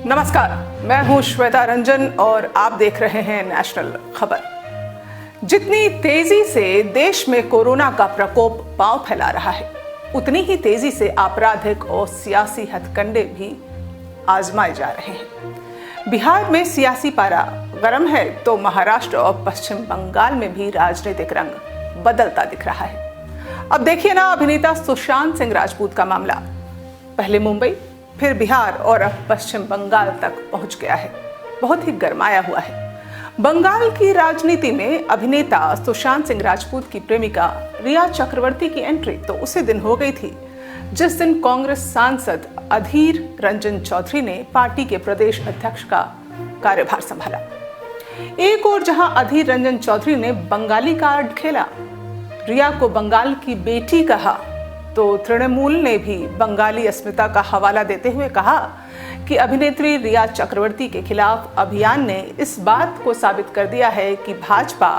नमस्कार, मैं हूं श्वेता रंजन और आप देख रहे हैं नेशनल खबर। जितनी तेजी से देश में कोरोना का प्रकोप पांव फैला रहा है, उतनी ही तेजी से आपराधिक और सियासी हथकंडे भी आजमाए जा रहे हैं। बिहार में सियासी पारा गर्म है तो महाराष्ट्र और पश्चिम बंगाल में भी राजनीतिक रंग बदलता दिख रहा है। अब देखिए ना, अभिनेता सुशांत सिंह राजपूत का मामला पहले मुंबई, फिर बिहार और अब पश्चिम बंगाल तक पहुंच गया है। बहुत ही गरमाया हुआ है। बंगाल की राजनीति में अभिनेता सुशांत सिंह राजपूत की प्रेमिका रिया चक्रवर्ती की एंट्री तो उसी दिन हो गई थी जिस दिन कांग्रेस सांसद अधीर रंजन चौधरी ने पार्टी के प्रदेश अध्यक्ष का कार्यभार संभाला। एक और जहां अधीर रंजन चौधरी ने बंगाली कार्ड खेला, रिया को बंगाल की बेटी कहा, तो तृणमूल ने भी बंगाली अस्मिता का हवाला देते हुए कहा कि अभिनेत्री रिया चक्रवर्ती के खिलाफ अभियान ने इस बात को साबित कर दिया है कि भाजपा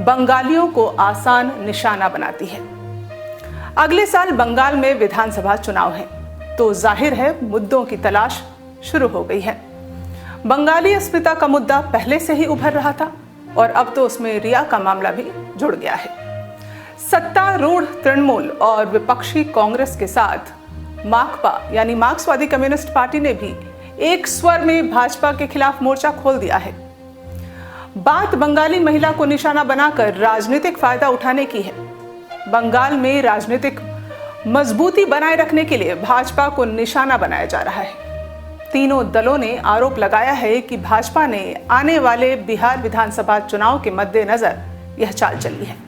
बंगालियों को आसान निशाना बनाती है। अगले साल बंगाल में विधानसभा चुनाव है, तो जाहिर है मुद्दों की तलाश शुरू हो गई है। बंगाली अस्मिता का मुद्दा पहले से ही उभर रहा था और अब तो उसमें रिया का मामला भी जुड़ गया है। सत्तारूढ़ तृणमूल और विपक्षी कांग्रेस के साथ माकपा यानी मार्क्सवादी कम्युनिस्ट पार्टी ने भी एक स्वर में भाजपा के खिलाफ मोर्चा खोल दिया है। बात बंगाली महिला को निशाना बनाकर राजनीतिक फायदा उठाने की है। बंगाल में राजनीतिक मजबूती बनाए रखने के लिए भाजपा को निशाना बनाया जा रहा है। तीनों दलों ने आरोप लगाया है कि भाजपा ने आने वाले बिहार विधानसभा चुनाव के मद्देनजर यह चाल चली है।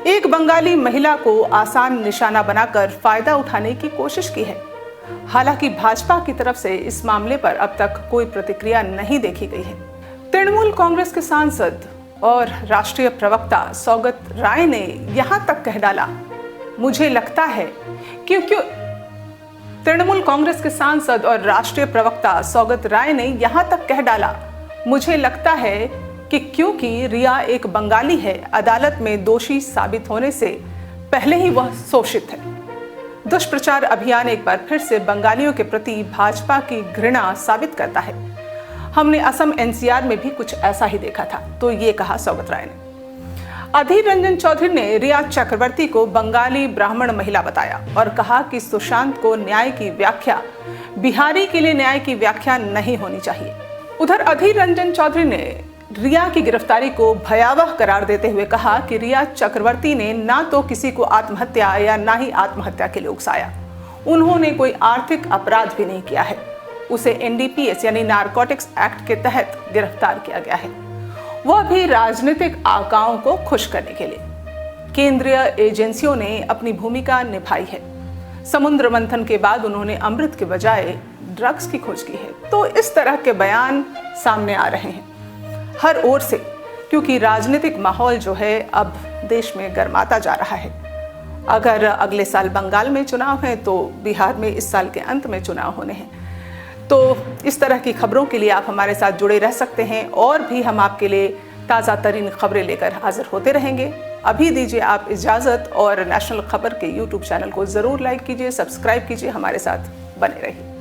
एक बंगाली महिला को आसान निशाना बनाकर फायदा उठाने की कोशिश की है। हालांकि भाजपा की तरफ से इस मामले पर अब तक कोई प्रतिक्रिया नहीं देखी गई है। तृणमूल कांग्रेस के सांसद और राष्ट्रीय प्रवक्ता सौगत राय ने यहां तक कह डाला, मुझे लगता है क्योंकि तृणमूल कांग्रेस के सांसद और राष्ट्रीय प्रवक्ता सौगत राय ने यहां तक कह डाला, मुझे लगता है कि क्योंकि रिया एक बंगाली है, अदालत में दोषी साबित होने से पहले ही वह शोषित है। दुष्प्रचार अभियान एक बार फिर से बंगालियों के प्रति भाजपा की घृणा साबित करता है। हमने असम एनसीआर में भी कुछ ऐसा ही देखा था, तो ये कहा सौगत राय ने। अधीर रंजन चौधरी ने रिया चक्रवर्ती को बंगाली ब्राह्मण महिला बताया और कहा कि सुशांत को न्याय की व्याख्या बिहारी के लिए न्याय की व्याख्या नहीं होनी चाहिए। उधर अधीर रंजन चौधरी ने रिया की गिरफ्तारी को भयावह करार देते हुए कहा कि रिया चक्रवर्ती ने ना तो किसी को आत्महत्या या ना ही आत्महत्या के लिए उकसाया। उन्होंने कोई आर्थिक अपराध भी नहीं किया है। उसे एनडीपीएस यानी नारकोटिक्स एक्ट के तहत गिरफ्तार किया गया है, वह भी राजनीतिक आकाओं को खुश करने के लिए। केंद्रीय एजेंसियों ने अपनी भूमिका निभाई है। समुद्र मंथन के बाद उन्होंने अमृत के बजाय ड्रग्स की खोज की है। तो इस तरह के बयान सामने आ रहे हैं हर ओर से, क्योंकि राजनीतिक माहौल जो है अब देश में गर्माता जा रहा है। अगर अगले साल बंगाल में चुनाव है तो बिहार में इस साल के अंत में चुनाव होने हैं। तो इस तरह की खबरों के लिए आप हमारे साथ जुड़े रह सकते हैं और भी हम आपके लिए ताज़ा तरीन खबरें लेकर हाजिर होते रहेंगे। अभी दीजिए आप इजाज़त और नेशनल खबर के यूट्यूब चैनल को ज़रूर लाइक कीजिए, सब्सक्राइब कीजिए, हमारे साथ बने रहिए।